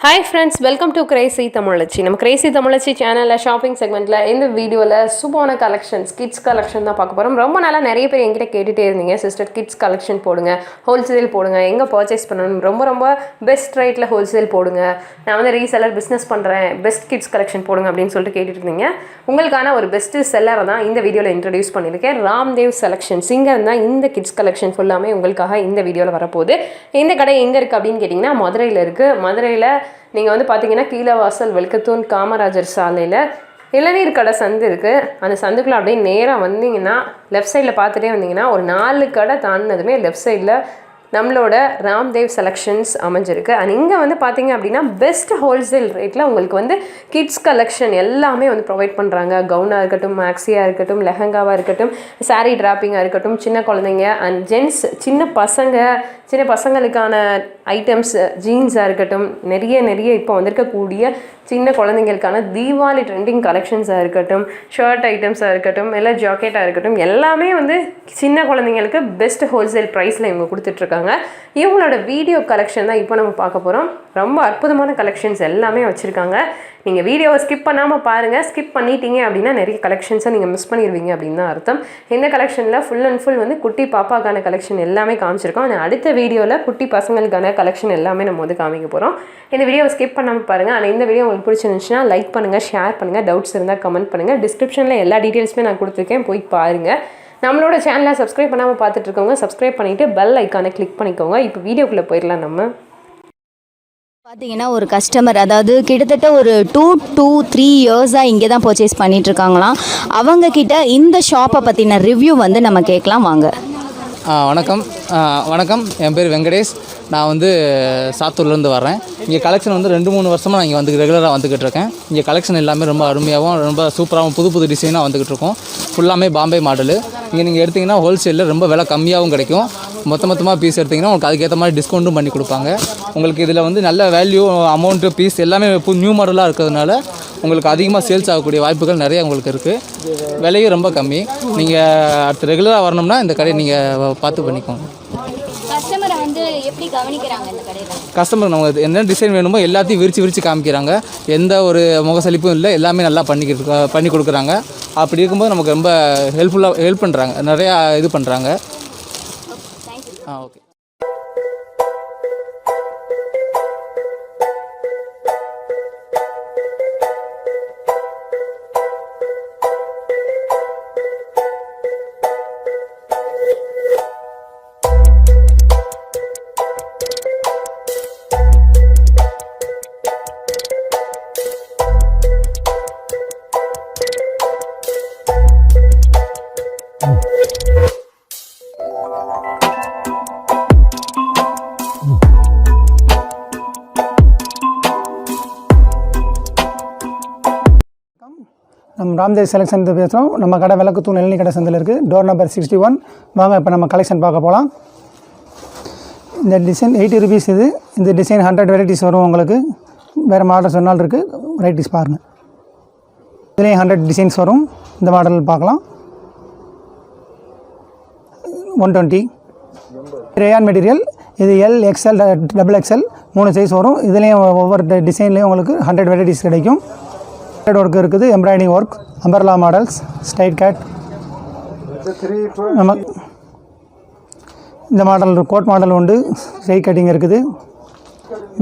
Hi friends, welcome to Crazy Tamulachi. நம்ம Crazy Tamulachi சேனல்ல shopping செக்மெண்ட்ல இந்த வீடியோல சூப்பரான கலெக்ஷன்ஸ் கிட்ஸ் கலெக்ஷன் தான் பார்க்க போறோம். ரொம்ப நாளா நிறைய பேர் என்கிட்ட கேட்டுட்டே இருந்தீங்க, சிஸ்டர் கிட்ஸ் கலெக்ஷன் போடுங்க, ஹோல்சேல் போடுங்க, எங்க பர்ச்சேஸ் பண்ணணும், ரொம்ப பெஸ்ட் ரேட்ல ஹோல்சேல் போடுங்க, நான் வந்து ரீசெல்லர் பிசினஸ் பண்றேன், பெஸ்ட் கிட்ஸ் கலெக்ஷன் போடுங்க அப்படின்னு சொல்லிட்டு கேட்டுட்டு இருந்தீங்க. உங்களுக்கான ஒரு பெஸ்ட் செல்லரை தான் இந்த வீடியோல இன்ட்ரோடியூஸ் பண்ணியிருக்கேன். ராம்தேவ் செலக்ஷன்ஸ். இங்க இருந்தா இந்த கிட்ஸ் கலெக்ஷன் ஃபுல்லாமே உங்களுக்காக இந்த வீடியோல வரப்போகுது. இந்த கடை எங்க இருக்கு அப்படின்னு கேட்டிங்கன்னா மதுரையில் இருக்கு. மதுரையில் நீங்கள் வந்து பார்த்தீங்கன்னா கீழவாசல் வெல்கத்தூன் காமராஜர் சாலையில் இளநீர் கடை சந்து இருக்குது. அந்த சந்துக்குள்ளே அப்படியே நேராக வந்தீங்கன்னா லெஃப்ட் சைடில் பார்த்துட்டே வந்தீங்கன்னா ஒரு 4 கடை தாண்டினதுமே லெஃப்ட் சைடில் நம்மளோட ராம்தேவ் செலக்ஷன்ஸ் அமைஞ்சிருக்கு. அண்ட் இங்கே வந்து பார்த்தீங்க அப்படின்னா பெஸ்ட் ஹோல்சேல் ரேட்டில் உங்களுக்கு வந்து கிட்ஸ் கலெக்ஷன் எல்லாமே வந்து ப்ரொவைட் பண்ணுறாங்க. கவுனாக இருக்கட்டும், மேக்ஸியாக இருக்கட்டும், லெஹங்காவாக இருக்கட்டும், சாரீ ட்ராப்பிங்காக இருக்கட்டும், சின்ன குழந்தைங்க அண்ட் ஜென்ட்ஸ், சின்ன பசங்களுக்கான ஐட்டம்ஸ், ஜீன்ஸாக இருக்கட்டும், நிறைய இப்போ வந்திருக்கக்கூடிய சின்ன குழந்தைங்களுக்கான தீபாவளி ட்ரெண்டிங் கலெக்ஷன்ஸாக இருக்கட்டும், ஷர்ட் ஐட்டம்ஸாக இருக்கட்டும், இல்லை ஜாக்கெட்டாக இருக்கட்டும், எல்லாமே வந்து சின்ன குழந்தைங்களுக்கு பெஸ்ட் ஹோல்சேல் ப்ரைஸில் இவங்க கொடுத்துட்ருக்காங்க. இவங்களோட வீடியோ கலெக்ஷன் தான் இப்போ நம்ம பார்க்க போகிறோம். ரொம்ப அற்புதமான கலெக்ஷன்ஸ் எல்லாமே வச்சுருக்காங்க. நீங்கள் வீடியோவை ஸ்கிப் பண்ணாமல் பாருங்கள். ஸ்கிப் பண்ணிட்டீங்க அப்படின்னா நிறைய கலெக்ஷன்ஸை நீங்கள் மிஸ் பண்ணிடுவீங்க அப்படின்னு தான் அர்த்தம். இந்த கலெக்ஷனில் ஃபுல் அண்ட் ஃபுல் வந்து குட்டி பாப்பாக்கான கலெக்ஷன் எல்லாமே காமிச்சிருக்கோம். ஆனால் அடுத்த வீடியோவில் குட்டி பசங்களுக்கான கலெக்ஷன் எல்லாமே நம்ம வந்து காமிக்க போகிறோம். இந்த வீடியோவை ஸ்கிப் பண்ணாமல் பாருங்கள். ஆனால் இந்த வீடியோ உங்களுக்கு பிடிச்சிருந்துச்சுன்னா லைக் பண்ணுங்கள், ஷேர் பண்ணுங்கள், டவுட்ஸ் இருந்தால் கமெண்ட் பண்ணுங்கள். டிஸ்கிரிப்ஷனில் எல்லா டீட்டெயில்ஸுமே நான் கொடுத்துருக்கேன், போய் பாருங்கள். நம்மளோட சேனலை சப்ஸ்கிரைப் பண்ணாமல் பார்த்துட்டு இருக்கவங்க சப்ஸ்கிரைப் பண்ணிவிட்டு பெல் ஐக்கானை கிளிக் பண்ணிக்கோங்க. இப்போ வீடியோக்குள்ளே போயிடலாம். நம்ம பார்த்தீங்கன்னா ஒரு கஸ்டமர், அதாவது கிட்டத்தட்ட ஒரு 2 to 3 இயர்ஸாக இங்கே தான் பர்ச்சேஸ் பண்ணிகிட்ருக்காங்களாம். அவங்கக்கிட்ட இந்த ஷாப்பை பற்றின ரிவ்யூ வந்து நம்ம கேட்கலாம் வாங்க. வணக்கம், என் பேர் வெங்கடேஷ். நான் வந்து சாத்தூர்லேருந்து வரேன். இங்கே கலெக்ஷன் வந்து 2-3 வருஷமாக நான் இங்கே வந்து ரெகுலராக வந்துக்கிட்டு இருக்கேன். இங்கே கலெக்ஷன் எல்லாமே ரொம்ப அருமையாகவும் ரொம்ப சூப்பராகவும் புது டிசைனாக வந்துக்கிட்டு இருக்கோம். ஃபுல்லாமே பாம்பே மாடலு. இங்கே நீங்கள் எடுத்திங்கன்னா ஹோல்சேலில் ரொம்ப விலை கம்மியாகவும் கிடைக்கும். மொத்தமாக பீஸ் எடுத்திங்கன்னா உங்களுக்கு அதுக்கேற்ற மாதிரி டிஸ்கவுண்ட்டும் பண்ணி கொடுப்பாங்க. உங்களுக்கு இதில் வந்து நல்ல வேல்யூ, அமௌண்ட்டு, பீஸ் எல்லாமே நியூ மாடலாக இருக்கிறதுனால உங்களுக்கு அதிகமாக சேல்ஸ் ஆகக்கூடிய வாய்ப்புகள் நிறைய உங்களுக்கு இருக்குது. விலையும் ரொம்ப கம்மி. நீங்கள் அடுத்து ரெகுலராக வரணும்னா இந்த கடையை நீங்கள் பார்த்து பண்ணிக்கோங்க. கஸ்டமரை வந்து எப்படி கவனிக்கிறாங்க இந்த கடையில்? கஸ்டமர் நமக்கு என்ன டிசைன் வேணுமோ எல்லாத்தையும் விரித்து காமிக்கிறாங்க. எந்த ஒரு முகசலிப்பும் இல்லை, எல்லாமே நல்லா பண்ணி கொடுக்குறாங்க. அப்படி இருக்கும்போது நமக்கு ரொம்ப ஹெல்ப் பண்ணுறாங்க, நிறையா இது பண்ணுறாங்க. ஓகே. நம்ம ராம்தேவ் செலக்ஷன் பேசுகிறோம். நம்ம கடை விளக்குத்தூண் இளநீ கடை சந்தில் இருக்குது. Door number 61. வாங்க இப்போ நம்ம கலெக்ஷன் பார்க்க போகலாம். இந்த டிசைன் 80 rupees இது. இந்த டிசைன் 100 வெரைட்டிஸ் வரும் உங்களுக்கு. வேறு மாடல் சொன்னாலும் இருக்குது, வெரைட்டிஸ் பாருங்கள். இதுலேயும் 100 டிசைன்ஸ் வரும். இந்த மாடல் பார்க்கலாம். 120 ரேயான் மெட்டீரியல். இது எல், எக்ஸ்எல், XXL 3 சைஸ் வரும். இதுலேயும் ஒவ்வொரு டிசைன்லேயும் உங்களுக்கு 100 வெரைட்டிஸ் கிடைக்கும். ஒர்க் இருக்குது, embroidering work, umbrella models, straight cut. நம்ம இந்த மாடல் கோட் மாடல் உண்டு, ஸ்ட்ரைட் கட்டிங் இருக்குது.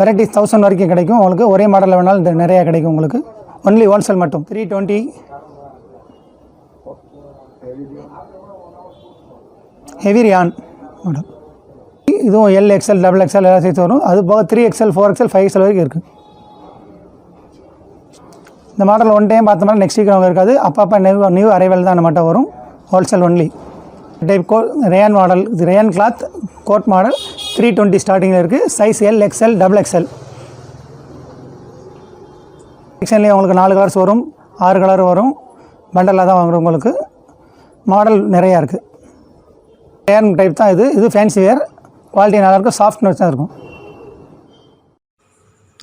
வெரைட்டிஸ் 1000 வரைக்கும் கிடைக்கும் உங்களுக்கு. ஒரே மாடலில் வேணாலும் இந்த நிறையா கிடைக்கும் உங்களுக்கு. ஒன்லி ஹோல்சேல் மட்டும். 320 ஹெவி ரியான் மாடல். இதுவும் எல், எக்ஸ்எல், XXL எல்லா சைஸ் வரும். அது போக 3XL, 4XL, 5XL வரைக்கும் இருக்குது. இந்த மாடல் ஒன் டைம் பார்த்தோம்னா நெக்ஸ்ட் வீக் அவங்க இருக்காது. அப்பப்போ நியூ அரைவல் தான் நம்மகிட்ட வரும். Wholesale only. Type rayon model. இது ரேயான் கிளாத் கோட் மாடல். 320 ஸ்டார்டிங்கில் இருக்குது. Size L, XL, XXL. செக்ஷன்லேயே உங்களுக்கு 4 கலர்ஸ் வரும், 6 கலர் வரும். பண்டலாக தான் வாங்குறோம் உங்களுக்கு. மாடல் நிறையா இருக்குது. ரேயான் டைப் தான் இது. இது ஃபேன்சி வேர். குவாலிட்டி நல்லாயிருக்கும், சாஃப்ட்னஸ் தான் இருக்கும்.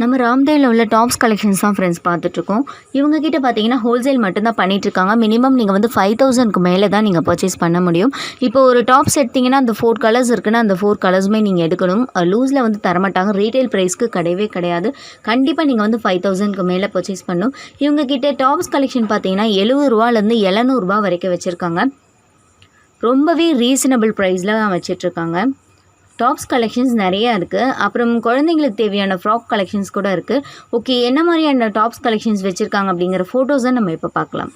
நம்ம ராம்தேவில் உள்ள டாப்ஸ் கலெக்ஷன்ஸ் தான் ஃப்ரெண்ட்ஸ் பார்த்துட்ருக்கோம். இவங்ககிட்ட பார்த்தீங்கன்னா ஹோல்சேல் மட்டும்தான் பண்ணிகிட்ருக்காங்க. மினிமம் நீங்கள் வந்து 5000க்கு மேலே தான் நீங்கள் பர்ச்சேஸ் பண்ண முடியும். இப்போ ஒரு டாப்ஸ் எடுத்திங்கன்னா அந்த 4 கலர்ஸ் இருக்குன்னா அந்த 4 கலர்ஸுமே நீங்கள் எடுக்கணும். லூஸில் வந்து தரமாட்டாங்க. ரீட்டைல் ப்ரைஸ்க்கு கிடையவே கிடையாது. கண்டிப்பாக நீங்கள் வந்து 5000க்கு மேலே பர்ச்சேஸ் பண்ணணும். இவங்ககிட்ட டாப்ஸ் கலெக்ஷன் பார்த்தீங்கன்னா 70 ரூபாலேருந்து 700 ரூபா வரைக்கும் வச்சுருக்காங்க. ரொம்பவே ரீசனபிள் ப்ரைஸில் தான் வச்சிட்ருக்காங்க. டாப்ஸ் கலெக்ஷன்ஸ் நிறையா இருக்குது. அப்புறம் குழந்தைங்களுக்கு தேவையான ஃப்ராக் கலெக்ஷன்ஸ் கூட இருக்குது. ஓகே, என்ன மாதிரியான டாப்ஸ் கலெக்ஷன்ஸ் வச்சுருக்காங்க அப்படிங்கிற ஃபோட்டோஸை நம்ம இப்போ பார்க்கலாம்.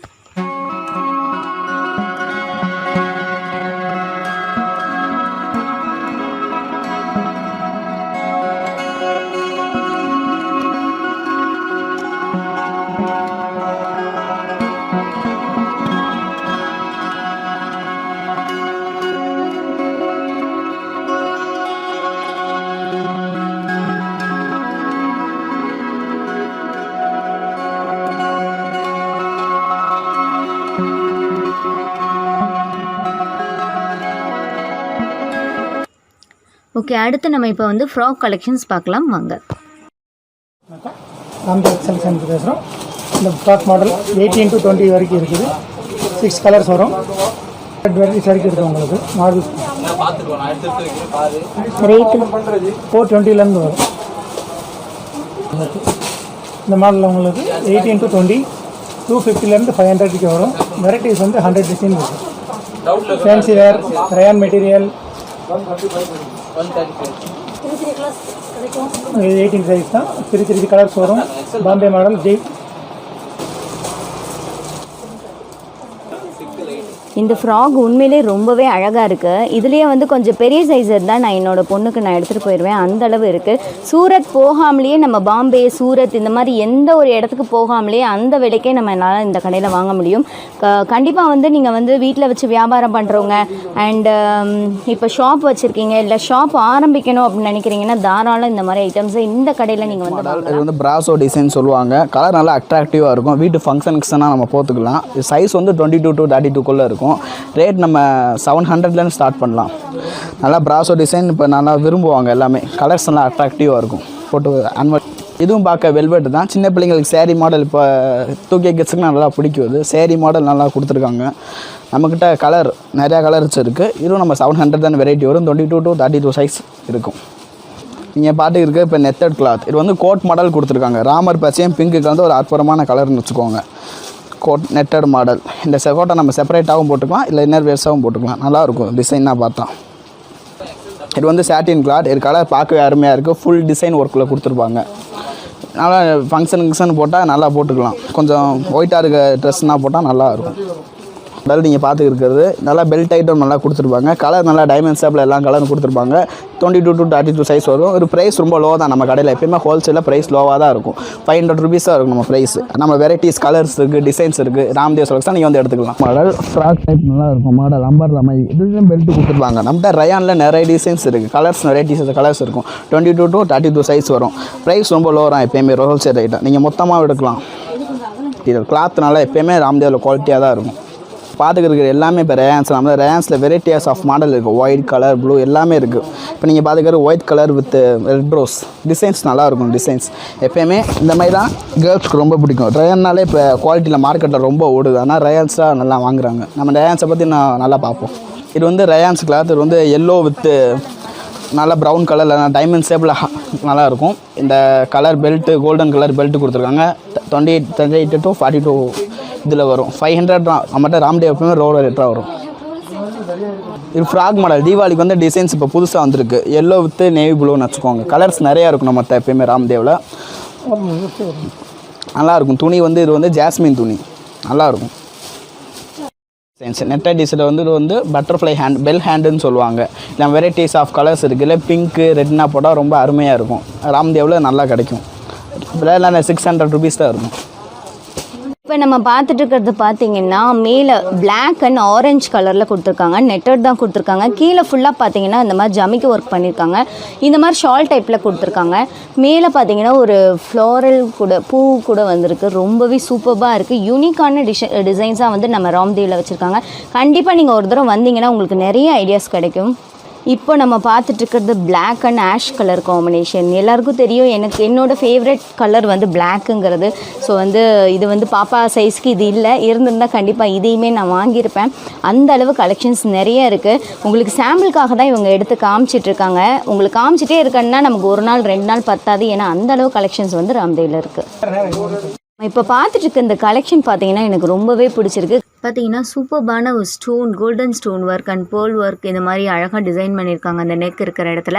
ஓகே, அடுத்து நம்ம இப்போ வந்து ஃப்ராக் கலெக்ஷன்ஸ் பார்க்கலாம் வாங்க. ராம்தேவ் செலெக்ஷன் பேசுகிறோம். இந்த ஃப்ராக் மாடல் 18 to 20 வரைக்கும் இருக்குது. 6 கலர்ஸ் வரும். வெரைட்டிஸ் வரைக்கும் இருக்குது உங்களுக்கு. மாடல் ரேட்டு 420லேருந்து வரும். இந்த மாடலில் உங்களுக்கு 18 to 20 250லேருந்து 500க்கு வரும். வெரைட்டிஸ் வந்து 100 டிசைன் இருக்குது. ஃபேன்சி வேர், ரயான் மெட்டீரியல், 18 சைஸ் தான். 3 கலர்ஸ் வரும். பாம்பே மாடல் ஜெய். இந்த ஃப்ராக் உண்மையிலே ரொம்பவே அழகாக இருக்குது. இதுலேயே வந்து கொஞ்சம் பெரிய சைஸ் இருந்தால் நான் என்னோடய பொண்ணுக்கு நான் எடுத்துகிட்டு போயிடுவேன். அந்த அளவு இருக்குது. சூரத் போகாமலேயே நம்ம பாம்பே, சூரத் இந்த மாதிரி எந்த ஒரு இடத்துக்கு போகாமலேயே அந்த விலைக்கே நம்ம என்னால் இந்த கடையில் வாங்க முடியும். கண்டிப்பாக வந்து நீங்கள் வந்து வீட்டில் வச்சு வியாபாரம் பண்ணுறவங்க அண்டு இப்போ ஷாப் வச்சுருக்கீங்க, இல்லை ஷாப் ஆரம்பிக்கணும் அப்படின்னு நினைக்கிறீங்கன்னா தாராளம் இந்த மாதிரி ஐட்டம்ஸை இந்த கடையில் நீங்கள் வந்து இது வந்து பிராசோ டிசைன் சொல்லுவாங்க. கலர் நல்லா அட்ராக்டிவாக இருக்கும். வீட்டு ஃபங்க்ஷனுக்குனா நம்ம போட்டுக்கலாம். சைஸ் வந்து 22 to 32க்குள்ளே இருக்கும். ரேட் நம்ம 700லேருந்து ஸ்டார்ட் பண்ணலாம். நல்லா பிராசோ டிசைன் இப்போ நல்லா விரும்புவாங்க எல்லாமே. கலர்ஸ் நல்லா அட்ராக்டிவாக இருக்கும். போட்டு அன்வல் இதுவும் பார்க்க வெல்வெட் தான். சின்ன பிள்ளைங்களுக்கு சேரீ மாடல் இப்போ 2K கிட்ஸுக்கு நல்லா பிடிக்கும். இது சேரீ மாடல் நல்லா கொடுத்துருக்காங்க. நம்மக்கிட்ட கலர் நிறையா கலர்ஸ் இருக்குது. இதுவும் நம்ம 700 தான் வெரைட்டி வரும். 22 to 32 சைஸ் இருக்கும். நீங்கள் பாட்டு இருக்குது இப்போ நெத்தட் கிளாத். இது வந்து கோட் மாடல் கொடுத்துருக்காங்க. ராமர் பச்சையும் பிங்க்குக்கு வந்து ஒரு அற்புதமான கலர்னு வச்சுக்கோங்க. Coat netted model. இந்த கோட்டை நம்ம செப்பரேட்டாகவும் போட்டுக்கலாம், இல்லை இன்னர் வேர்ஸாகவும் போட்டுக்கலாம். நல்லாயிருக்கும் டிசைனாக பார்த்தா. இது வந்து சாட்டின் கிளாத். இது கலர் பார்க்கவே அருமையாக இருக்குது. ஃபுல் டிசைன் ஒர்க்கில் கொடுத்துருப்பாங்க. நல்லா ஃபங்க்ஷன் போட்டால் நல்லா போட்டுக்கலாம். கொஞ்சம் ஒயிட்டாக இருக்க ட்ரெஸ்னால் போட்டால் நல்லாயிருக்கும். பெல்ட் நீங்கள் பார்த்து இருக்கிறது நல்லா பெல்ட் ஐட்டம் நல்லா கொடுத்துருப்பாங்க. கலர் நல்லா டைமண்ட் ஷேப்பில் எல்லா கலரும் கொடுத்துருப்பாங்க. 22 to 32 சைஸ் வரும். ஒரு ப்ரைஸ் ரொம்ப லோ தான். நம்ம கடையில் எப்பயுமே ஹோல்சேலில் ப்ரைஸ் லோவாக தான் இருக்கும். 500 ருபீஸ் தான் இருக்கும் நம்ம ப்ரைஸ். நம்ம வெரைட்டிஸ் கலர்ஸ் இருக்குது, டிசைன்ஸ் இருக்குது. ராம்தேவ் செலக்ஷன் நீங்கள் வந்து எடுத்துக்கலாம். மாடல் ஃப்ராக் டைப் நல்லா இருக்கும். மாடல் அம்பர்லா மாதிரி இதுலேயும் பெல்ட் கொடுத்துருப்பாங்க. நம்மகிட்ட ரயானில் நிறைய டிசைன்ஸ் இருக்குது. கலர்ஸ் வெரைட்டிஸ் கலர்ஸ் இருக்கும். 22 to 32 சைஸ் வரும். ப்ரைஸ் ரொம்ப லோ தான் எப்பயுமே ஹோல்சேல் ஐட்டம். நீங்கள் மொத்தமாக எடுக்கலாம். இது கிளாத்னால எப்பயுமே ராம்தேவில் குவாலிட்டியாக தான் இருக்கும். பார்த்துக்கிற எல்லாமே இப்போ ரேயான்ஸ். நம்ம ரேயான்ஸில் வெரைட்டிஸ் ஆஃப் மாடல் இருக்குது. ஒயிட் கலர், ப்ளூ எல்லாமே இருக்குது. இப்போ நீங்கள் பார்த்துக்கிற white colour with red rose designs நல்லாயிருக்கும். டிசைன்ஸ் எப்போயுமே இந்த மாதிரி தான் கேர்ள்ஸ்க்கு ரொம்ப பிடிக்கும். ரேயான்னாலே இப்போ குவாலிட்டியில் மார்க்கெட்டில் ரொம்ப ஓடுது. ஆனால் ரேயான்ஸாக நல்லா வாங்குறாங்க. நம்ம ரேயான்ஸை பற்றி நான் நல்லா பார்ப்போம். இது வந்து ரேயான்ஸ் கிளாத். இது வந்து எல்லோ வித்து நல்லா ப்ரௌன் கலரில் டைமண்ட் ஷேப்பில் நல்லாயிருக்கும். இந்த colour belt golden colour belt கொடுத்துருக்காங்க. 28 to 42 இதில் வரும். 500 தான். நம்மகிட்ட ராம்தேவ் எப்பவுமே ரோடு ரேட்டாக வரும். இது ஃப்ராக் மாடல். தீபாவளிக்கு வந்து டிசைன்ஸ் இப்போ புதுசாக வந்திருக்கு. எல்லோ வித்து நேவி ப்ளூன்னு வச்சுக்கோங்க. கலர்ஸ் நிறையா இருக்கும் நம்மகிட்ட எப்பயுமே ராம்தேவில். நல்லாயிருக்கும். துணி வந்து இது வந்து ஜாஸ்மின் துணி நல்லாயிருக்கும். நெட்டட் டிசைனில் வந்து இது வந்து பட்டர்ஃப்ளை ஹேண்ட், பெல் ஹேண்டுன்னு சொல்லுவாங்க. இல்லை வெரைட்டிஸ் ஆஃப் கலர்ஸ் இருக்குது. இல்லை பிங்க்கு ரெட்னா போட்டால் ரொம்ப அருமையாக இருக்கும். ராம்தேவில் நல்லா கிடைக்கும். விலையில் 600 ருபீஸ் தான் இருக்கும். இப்போ நம்ம பார்த்துட்டு இருக்கிறது பார்த்தீங்கன்னா மேலே பிளாக் அண்ட் ஆரஞ்சு கலரில் கொடுத்துருக்காங்க. நெட்டட் தான் கொடுத்துருக்காங்க. கீழே ஃபுல்லாக பார்த்தீங்கன்னா இந்த மாதிரி ஜமிக்கு ஒர்க் பண்ணியிருக்காங்க. இந்த மாதிரி ஷால் டைப்பில் கொடுத்துருக்காங்க. மேலே பார்த்தீங்கன்னா ஒரு ஃப்ளோரல் கூட பூ கூட வந்திருக்கு. ரொம்பவே சூப்பராக இருக்குது. யூனிக்கான டிசைன்ஸாக வந்து நம்ம ராம்தேவில் வச்சுருக்காங்க. கண்டிப்பாக நீங்கள் ஒரு தடவை வந்தீங்கன்னா உங்களுக்கு நிறைய ஐடியாஸ் கிடைக்கும். இப்போ நம்ம பார்த்துட்ருக்கிறது Black and ash colour combination. எல்லாருக்கும் தெரியும் எனக்கு என்னோடய ஃபேவரட் கலர் வந்து பிளாக்குங்கிறது. ஸோ வந்து இது வந்து பாப்பா சைஸ்க்கு இது இல்லை, இருந்திருந்தால் கண்டிப்பாக இதையுமே நான் வாங்கியிருப்பேன். அந்த அளவு கலெக்ஷன்ஸ் நிறைய இருக்குது. உங்களுக்கு சாம்பிளுக்காக தான் இவங்க எடுத்து காமிச்சிட்ருக்காங்க. உங்களுக்கு காமிச்சிட்டே இருக்கணும்னா நமக்கு ஒரு நாள் 2 நாள் பத்தாது. ஏன்னா அந்த அளவு கலெக்ஷன்ஸ் வந்து ராம்தேவில் இருக்குது. இப்போ பார்த்துட்டு இருக்க இந்த கலெக்ஷன் பார்த்தீங்கன்னா எனக்கு ரொம்பவே பிடிச்சிருக்கு. பார்த்தீங்கன்னா சூப்பர்பான ஒரு stone, golden stone work and pearl work இந்த மாதிரி அழகாக டிசைன் பண்ணியிருக்காங்க. அந்த நெக் இருக்கிற இடத்துல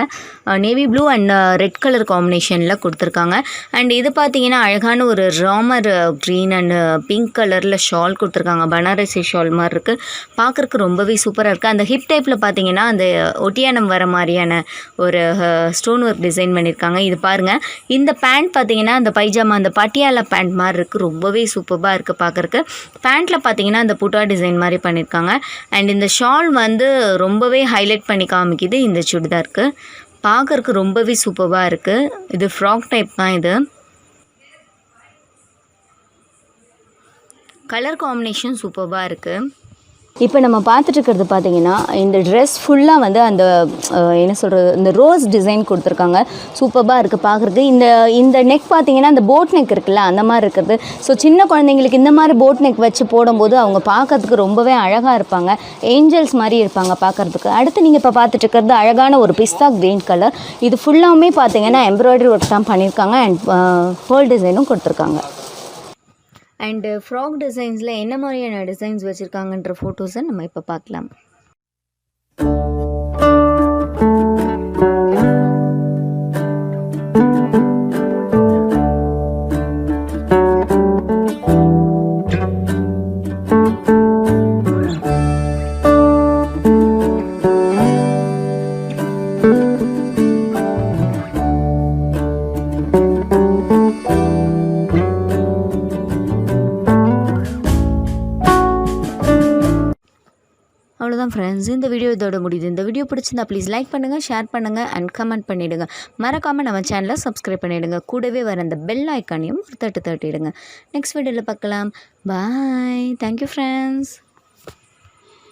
navy blue and red colour காம்பினேஷனில் கொடுத்துருக்காங்க. அண்ட் இது பார்த்தீங்கன்னா அழகான ஒரு ராமர் க்ரீன் அண்ட் பிங்க் கலரில் ஷால் கொடுத்துருக்காங்க. பனாரசி ஷால் மாதிரி இருக்குது, பார்க்குறக்கு ரொம்பவே சூப்பராக இருக்குது. அந்த ஹிப் டைப்பில் பார்த்தீங்கன்னா அந்த ஒட்டியானம் வர மாதிரியான ஒரு ஸ்டோன் ஒர்க் டிசைன் பண்ணியிருக்காங்க. இது பாருங்கள், இந்த பேண்ட் பார்த்தீங்கன்னா அந்த பைஜாமா அந்த பட்டியாலா பேண்ட் மாதிரி இருக்குது, ரொம்பவே சூப்பராக இருக்குது பார்க்குறக்கு. பேண்ட்டில் பார்த்தீங்கன்னா அந்த புட்டா டிசைன் மாதிரி பண்ணியிருக்காங்க. அண்ட் இந்த ஷால் வந்து ரொம்பவே ஹைலைட் பண்ணி காமிக்குது இந்த சுடிதாருக்கு. பார்க்குறக்கு ரொம்பவே சூப்பராக இருக்குது. இது ஃப்ராக் டைப் தான். இது கலர் காம்பினேஷன் சூப்பராக இருக்குது. இப்போ நம்ம பார்த்துட்ருக்கிறது பார்த்தீங்கன்னா இந்த ட்ரெஸ் ஃபுல்லாக வந்து அந்த என்ன சொல்கிறது, இந்த ரோஸ் டிசைன் கொடுத்துருக்காங்க. சூப்பராக இருக்குது பார்க்குறதுக்கு. இந்த நெக் பார்த்தீங்கன்னா அந்த போட் நெக் இருக்குல்ல, அந்த மாதிரி இருக்கிறது. ஸோ சின்ன குழந்தைங்களுக்கு இந்த மாதிரி போட் நெக் வச்சு போடும்போது அவங்க பார்க்கறதுக்கு ரொம்பவே அழகாக இருப்பாங்க, ஏஞ்சல்ஸ் மாதிரி இருப்பாங்க பார்க்குறதுக்கு. அடுத்து நீங்கள் இப்போ பார்த்துட்ருக்கிறது அழகான ஒரு பிஸ்தா க்ரீன் கலர். இது ஃபுல்லாகவுமே பார்த்தீங்கன்னா எம்ப்ராய்டரி ஒர்க் தான் பண்ணியிருக்காங்க. அண்ட் பேர்ல் டிசைனும் கொடுத்துருக்காங்க. அண்டு ஃப்ராக் டிசைன்ஸில் என்ன மாதிரியான டிசைன்ஸ் வச்சுருக்காங்கன்ற ஃபோட்டோஸை நம்ம இப்போ பார்க்கலாம். அவ்வளோதான் ஃப்ரெண்ட்ஸ், இந்த வீடியோ இதோட முடியுது. இந்த வீடியோ பிடிச்சிருந்தா ப்ளீஸ் லைக் பண்ணுங்கள், ஷேர் பண்ணுங்கள் அண்ட் கமெண்ட் பண்ணிவிடுங்க. மறக்காமல் நம்ம சேனலை சப்ஸ்கிரைப் பண்ணிவிடுங்க. கூடவே வர அந்த பெல் ஐக்கானையும் ஒரு தட்டிடுங்க. நெக்ஸ்ட் வீடியோவில் பார்க்கலாம். பாய். Thank you friends.